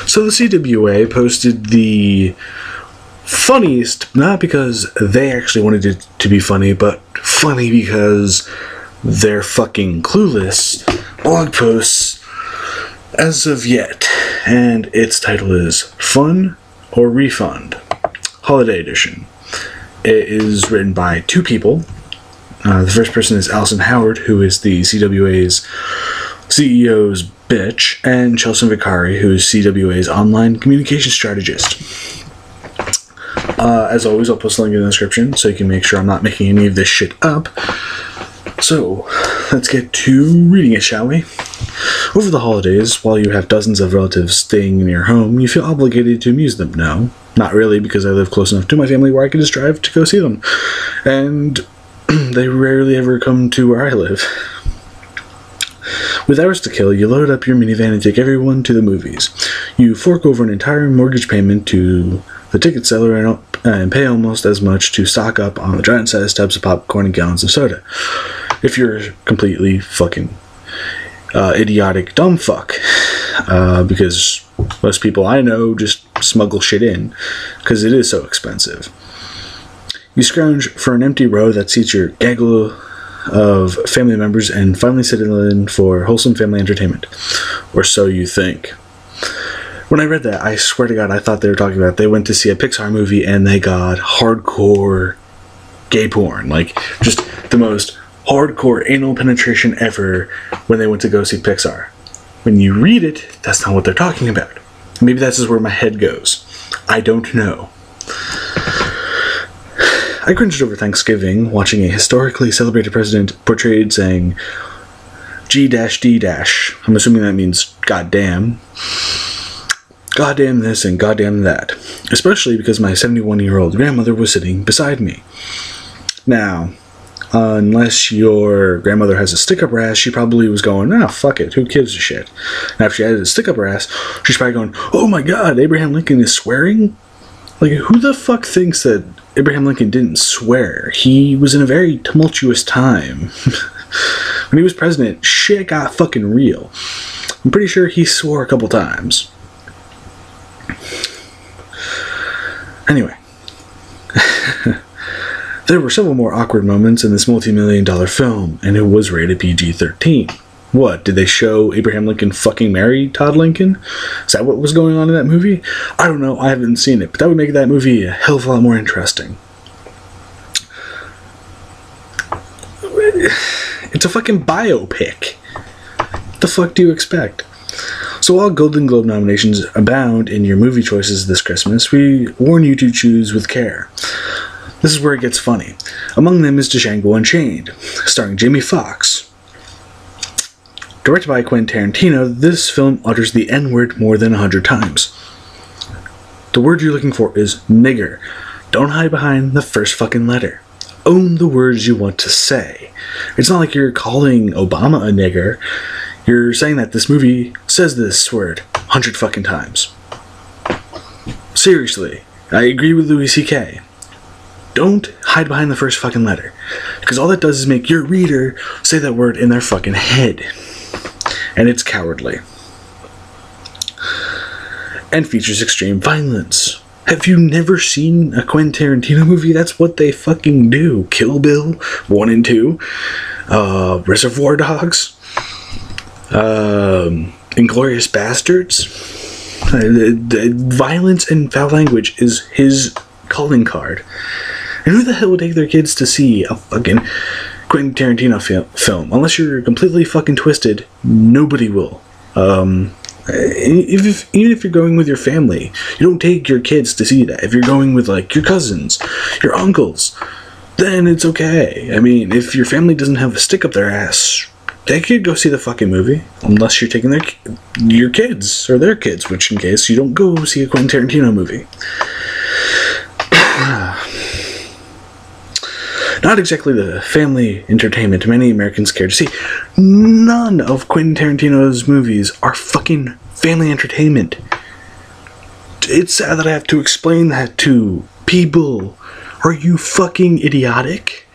So the CWA posted the funniest, not because they actually wanted it to be funny, but funny because they're fucking clueless, blog posts as of yet. And its title is Fun or Refund, Holiday Edition. It is written by two people. The first person is Allison Howard, who is the CWA's CEO's bitch, and Chelsea Vicari, who is CWA's online communication strategist. As always, I'll post a link in the description so you can make sure I'm not making any of this shit up. So, let's get to reading it, shall we? Over the holidays, while you have dozens of relatives staying in your home, you feel obligated to amuse them. No, not really, because I live close enough to my family where I can just drive to go see them. And they rarely ever come to where I live. With hours to kill, you load up your minivan and take everyone to the movies. You fork over an entire mortgage payment to the ticket seller and pay almost as much to stock up on the giant-sized tubs of popcorn and gallons of soda. If you're completely fucking idiotic dumb fuck. Because most people I know just smuggle shit in, because it is so expensive. You scrounge for an empty row that seats your gaggle of family members and finally settle in for wholesome family entertainment. Or so you think. When I read that, I swear to God, I thought they were talking about they went to see a Pixar movie and they got hardcore gay porn. Like, just the most hardcore anal penetration ever when they went to go see Pixar. When you read it, that's not what they're talking about. Maybe that's just where my head goes. I don't know. I cringed over Thanksgiving watching a historically celebrated president portrayed saying G-D-. I'm assuming that means goddamn. Goddamn this and goddamn that. Especially because my 71-year-old grandmother was sitting beside me. Now, unless your grandmother has a stick-up her ass, she probably was going, ah, fuck it, who gives a shit? Now, if she had a stick-up her ass, she's probably going, oh my god, Abraham Lincoln is swearing? Like, who the fuck thinks that Abraham Lincoln didn't swear? He was in a very tumultuous time. When he was president, shit got fucking real. I'm pretty sure he swore a couple times. Anyway. There were several more awkward moments in this multi-million-dollar film, and it was rated PG-13. What, did they show Abraham Lincoln fucking marry Todd Lincoln? Is that what was going on in that movie? I don't know, I haven't seen it, but that would make that movie a hell of a lot more interesting. It's a fucking biopic. What the fuck do you expect? So while Golden Globe nominations abound in your movie choices this Christmas, we warn you to choose with care. This is where it gets funny. Among them is Django Unchained, starring Jamie Foxx. Directed by Quentin Tarantino, this film utters the N-word more than 100 times. The word you're looking for is nigger. Don't hide behind the first fucking letter. Own the words you want to say. It's not like you're calling Obama a nigger. You're saying that this movie says this word 100 fucking times. Seriously, I agree with Louis C.K. Don't hide behind the first fucking letter. Because all that does is make your reader say that word in their fucking head. And it's cowardly. And features extreme violence. Have you never seen a Quentin Tarantino movie? That's what they fucking do. Kill Bill 1 and 2. Reservoir Dogs. Inglourious Bastards. Violence and foul language is his calling card. And who the hell would take their kids to see a fucking Quentin Tarantino film? Unless you're completely fucking twisted, nobody will. Even if you're going with your family, you don't take your kids to see that. If you're going with, like, your cousins, your uncles, then it's okay. I mean, if your family doesn't have a stick up their ass, they could go see the fucking movie. Unless you're taking your kids, or their kids, which in case you don't go see a Quentin Tarantino movie. Not exactly the family entertainment many Americans care to see. None of Quentin Tarantino's movies are fucking family entertainment. It's sad that I have to explain that to people. Are you fucking idiotic?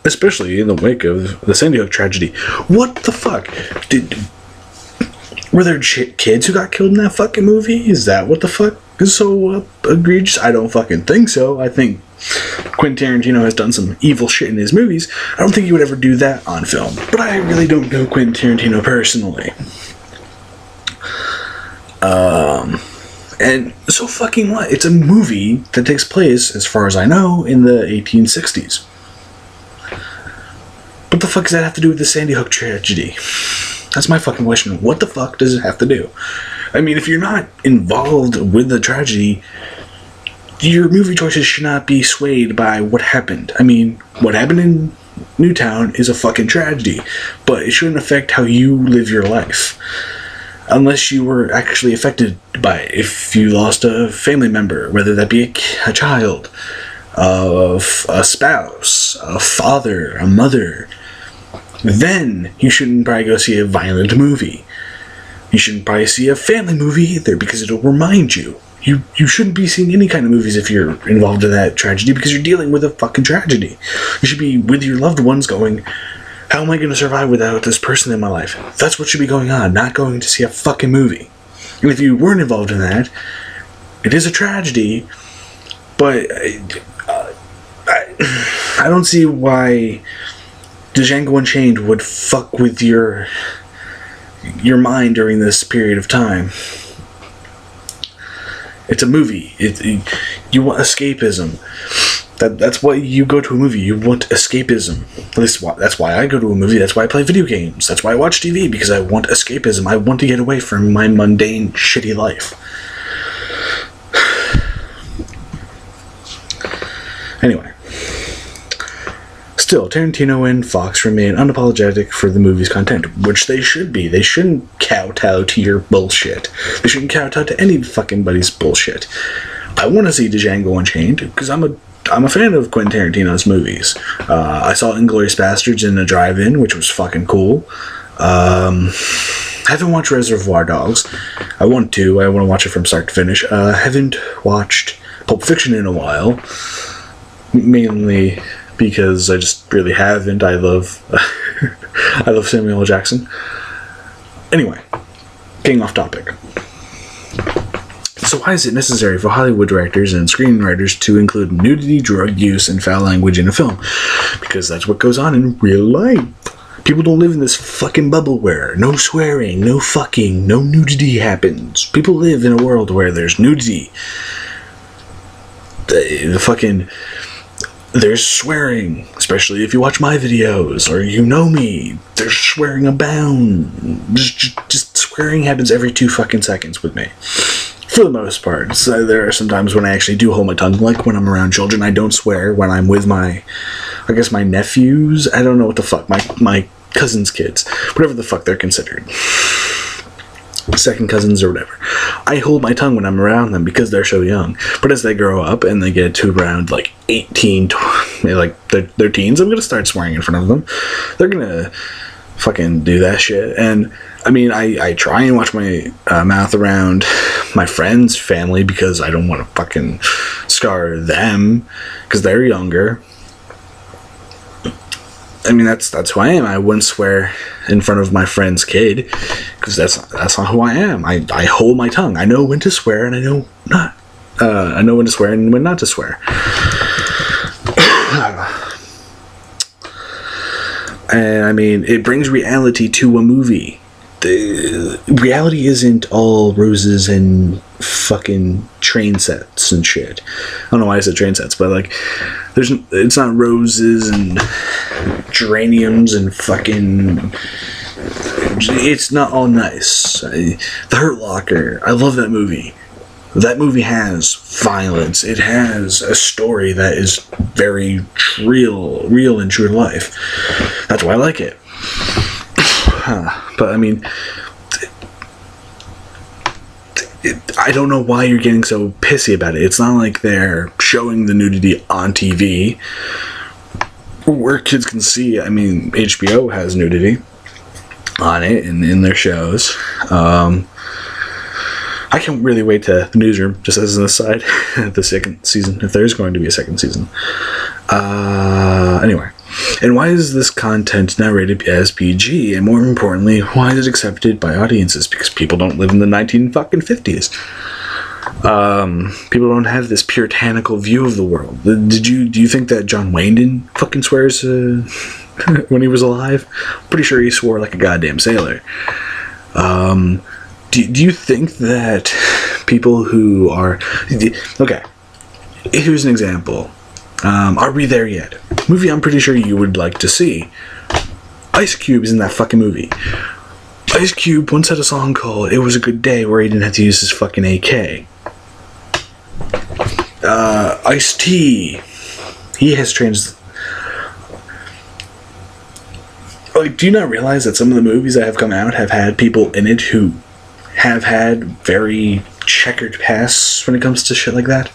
especially in the wake of the Sandy Hook tragedy. What the fuck? Were there kids who got killed in that fucking movie? Is that what the fuck is so egregious? I don't fucking think so. I think Quentin Tarantino has done some evil shit in his movies. I don't think he would ever do that on film. But I really don't know Quentin Tarantino personally. And so fucking what? It's a movie that takes place, as far as I know, in the 1860s. What the fuck does that have to do with the Sandy Hook tragedy? That's my fucking question. What the fuck does it have to do? I mean, if you're not involved with the tragedy, your movie choices should not be swayed by what happened. I mean, what happened in Newtown is a fucking tragedy, but it shouldn't affect how you live your life. Unless you were actually affected by it. If you lost a family member, whether that be a child, a spouse, a father, a mother, then you shouldn't probably go see a violent movie. You shouldn't probably see a family movie either, because it'll remind you. You shouldn't be seeing any kind of movies if you're involved in that tragedy, because you're dealing with a fucking tragedy. You should be with your loved ones going, how am I going to survive without this person in my life? That's what should be going on, not going to see a fucking movie. And if you weren't involved in that, it is a tragedy, but I don't see why Django Unchained would fuck with your mind during this period of time. It's a movie. You want escapism. That's why you go to a movie. You want escapism. That's why I go to a movie. That's why I play video games. That's why I watch TV, because I want escapism. I want to get away from my mundane, shitty life. Anyway. Still, Tarantino and Fox remain unapologetic for the movie's content, which they should be. They shouldn't kowtow to your bullshit. They shouldn't kowtow to any fucking body's bullshit. I want to see Django Unchained, because I'm a fan of Quentin Tarantino's movies. I saw Inglourious Bastards in a drive-in, which was fucking cool. I haven't watched Reservoir Dogs. I want to watch it from start to finish. Haven't watched Pulp Fiction in a while. Mainly because I just really haven't. I love Samuel L. Jackson. Anyway, getting off topic. So why is it necessary for Hollywood directors and screenwriters to include nudity, drug use, and foul language in a film? Because that's what goes on in real life. People don't live in this fucking bubble where no swearing, no fucking, no nudity happens. People live in a world where there's nudity. There's swearing, especially if you watch my videos or you know me. There's swearing abound. Just swearing happens every 2 fucking seconds with me. For the most part. So there are some times when I actually do hold my tongue, like when I'm around children. I don't swear when I'm with my nephews. I don't know what the fuck. My cousin's kids. Whatever the fuck they're considered. Second cousins or whatever. I hold my tongue when I'm around them because they're so young. But as they grow up and they get to around like 18, 20, like they're teens, I'm gonna start swearing in front of them. They're gonna fucking do that shit. And I mean, I try and watch my mouth around my friends' family because I don't want to fucking scar them because they're younger. I mean, that's who I am. I wouldn't swear in front of my friend's kid because that's not who I am. I hold my tongue. I know when to swear and I know not. I know when to swear and when not to swear. And I mean, it brings reality to a movie. The reality isn't all roses and fucking train sets and shit. I don't know why I said train sets, but like, it's not roses and geraniums and fucking. It's not all nice. The Hurt Locker. I love that movie. That movie has violence. It has a story that is very real and true to life. That's why I like it. But I mean, I don't know why you're getting so pissy about it. It's not like they're showing the nudity on TV where kids can see. I mean, HBO has nudity on it in their shows. I can't really wait to the newsroom, just as an aside, the second season, if there's going to be a second season. Anyway. And why is this content now rated as PG? And more importantly, why is it accepted by audiences? Because people don't live in the 1950s. People don't have this puritanical view of the world. Do you think that John Wayne didn't fucking swears when he was alive? Pretty sure he swore like a goddamn sailor. Do you think that people who are... Okay, here's an example. Are We There Yet? Movie I'm pretty sure you would like to see. Ice Cube is in that fucking movie. Ice Cube once had a song called It Was a Good Day where he didn't have to use his fucking AK. Ice-T, he has Like, do you not realize that some of the movies that have come out have had people in it who have had very checkered pasts when it comes to shit like that?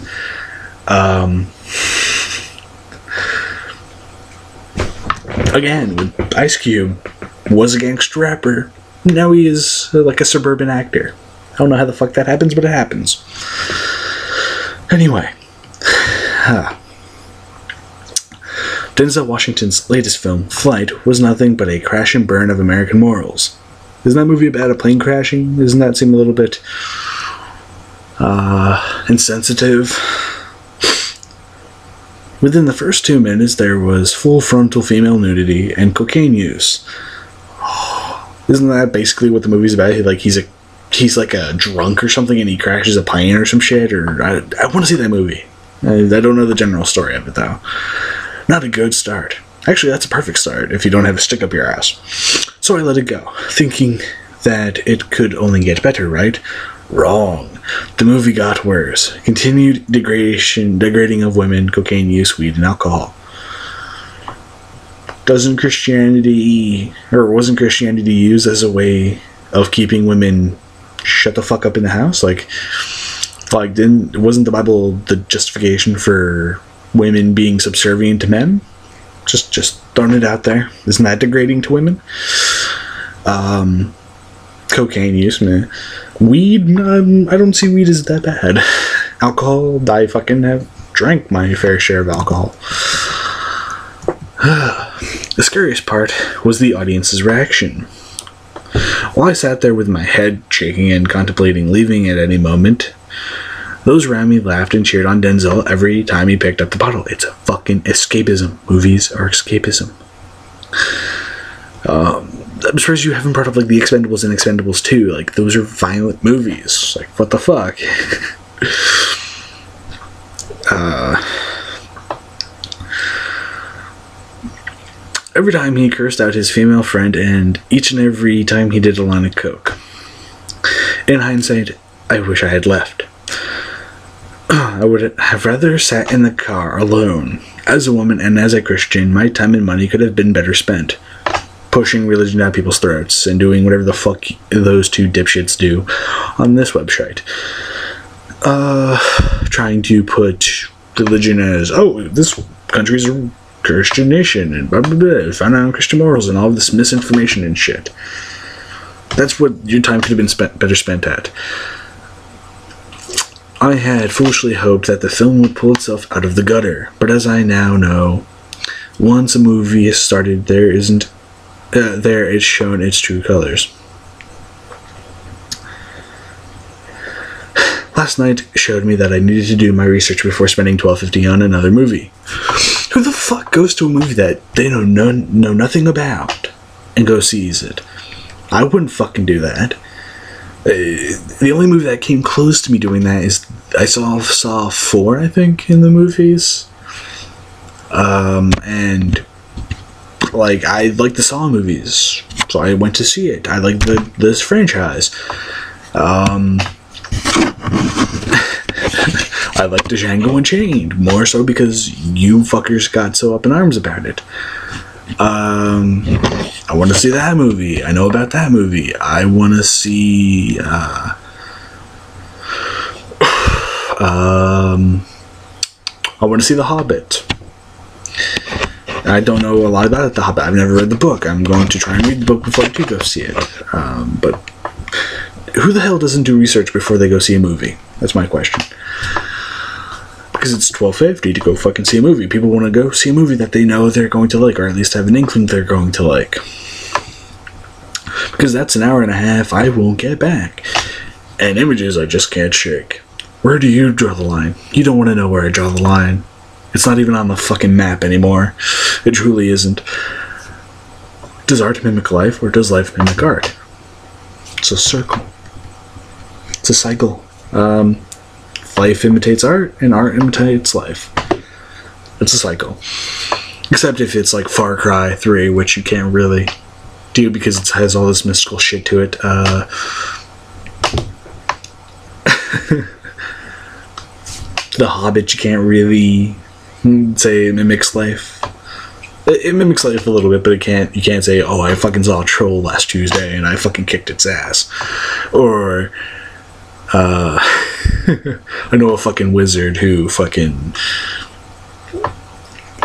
Again, with Ice Cube was a gangster rapper. Now he is like a suburban actor. I don't know how the fuck that happens, but it happens. Anyway. Denzel Washington's latest film, Flight, was nothing but a crash and burn of American morals. Isn't that movie about a plane crashing? Doesn't that seem a little bit insensitive? Within the first 2 minutes, there was full frontal female nudity and cocaine use. Isn't that basically what the movie's about? He's like a drunk or something, and he crashes a plane or some shit. Or I want to see that movie. I don't know the general story of it though. Not a good start. Actually, that's a perfect start if you don't have a stick up your ass. So I let it go, thinking that it could only get better, right? Wrong. The movie got worse. Continued degrading of women, cocaine use, weed, and alcohol. Wasn't Christianity used as a way of keeping women shut the fuck up in the house? Wasn't the Bible the justification for women being subservient to men? Just throwing it out there. Isn't that degrading to women? Cocaine use, man. Weed, I don't see weed as that bad. Alcohol, I fucking have drank my fair share of alcohol. The scariest part was the audience's reaction. While I sat there with my head shaking and contemplating leaving at any moment, those around me laughed and cheered on Denzel every time he picked up the bottle. It's a fucking escapism. Movies are escapism. I'm surprised you haven't brought up, The Expendables and Expendables 2. Those are violent movies. What the fuck? Every time he cursed out his female friend, and each and every time he did a line of coke. In hindsight, I wish I had left. I would have rather sat in the car alone. As a woman and as a Christian, my time and money could have been better spent pushing religion down people's throats and doing whatever the fuck those two dipshits do on this website. Trying to put religion as, this country's a Christian nation and blah blah blah, found out on Christian morals and all this misinformation and shit. That's what your time could have been better spent at. I had foolishly hoped that the film would pull itself out of the gutter, but as I now know, once a movie is started, it's shown its true colors. Last night showed me that I needed to do my research before spending $12.50 on another movie. Who the fuck goes to a movie that they know nothing about and go sees it? I wouldn't fucking do that. The only movie that came close to me doing that is I saw 4, I think, in the movies. And I like the Saw movies, so I went to see it. I like this franchise. I like the Django Unchained, more so because you fuckers got so up in arms about it. I want to see that movie. I know about that movie. I want to see I want to see The Hobbit. I don't know a lot about The Hobbit. I've never read the book. I'm going to try and read the book before I do go see it. But who the hell doesn't do research before they go see a movie? That's my question. Because it's $12.50 to go fucking see a movie. People want to go see a movie that they know they're going to like, or at least have an inkling they're going to like. Because that's an hour and a half I won't get back. And images I just can't shake. Where do you draw the line? You don't want to know where I draw the line. It's not even on the fucking map anymore. It truly isn't. Does art mimic life, or does life mimic art? It's a circle. It's a cycle. Life imitates art, and art imitates life. It's a cycle. Except if it's like Far Cry 3, which you can't really do because it has all this mystical shit to it. The Hobbit, you can't really say it mimics life. It mimics life a little bit, but you can't say, oh, I fucking saw a troll last Tuesday and I fucking kicked its ass. Or, I know a fucking wizard who fucking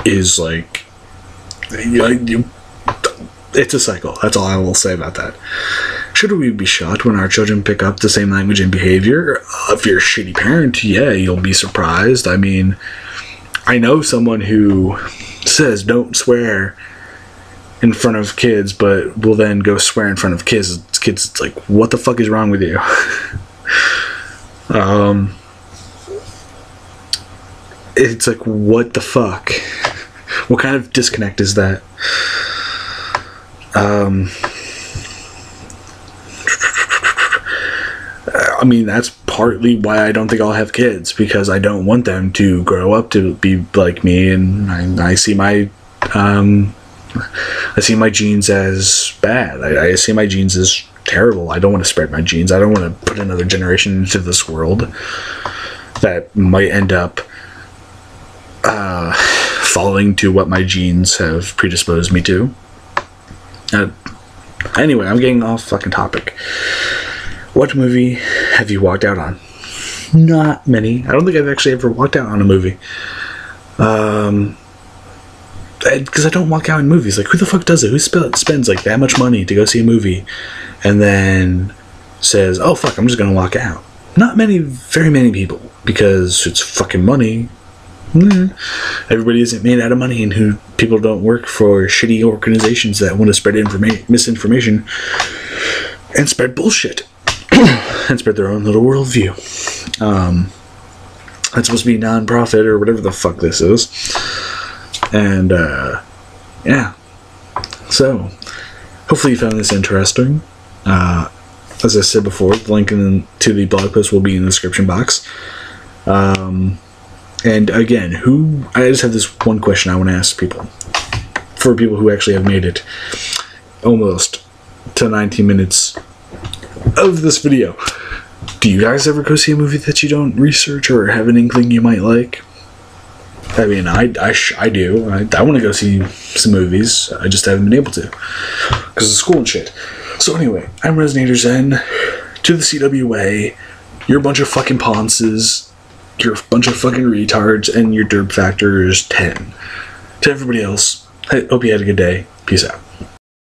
is like, it's a cycle. That's all I will say about that. Should we be shocked when our children pick up the same language and behavior? If you're a shitty parent, yeah, you'll be surprised. I mean, I know someone who says don't swear in front of kids, but will then go swear in front of kids. It's like, what the fuck is wrong with you? It's like, what the fuck? What kind of disconnect is that? I mean, that's partly why I don't think I'll have kids, because I don't want them to grow up to be like me, and I see my genes as bad. I see my genes as terrible. I don't want to spread my genes. I don't want to put another generation into this world that might end up falling to what my genes have predisposed me to. Anyway, I'm getting off fucking topic. What movie have you walked out on? Not many. I don't think I've actually ever walked out on a movie. Because I don't walk out in movies. Like, who the fuck does it? Who spends like that much money to go see a movie and then says, oh fuck, I'm just gonna walk out? Not many, very many people. Because it's fucking money. Everybody isn't made out of money, and people don't work for shitty organizations that want to spread misinformation and spread bullshit and spread their own little worldview. That's supposed to be non-profit or whatever the fuck this is. And yeah, so hopefully you found this interesting. As I said before, the link to the blog post will be in the description box. And again, I just have this one question I want to ask people. For people who actually have made it almost to 19 minutes of this video. Do you guys ever go see a movie that you don't research or have an inkling you might like? I mean, I do. I want to go see some movies. I just haven't been able to. Because of school and shit. So anyway, I'm Resonator Zen. To the CWA. You're a bunch of fucking ponces. You're a bunch of fucking retards, and your derp factor is 10. To everybody else, I hope you had a good day. Peace out.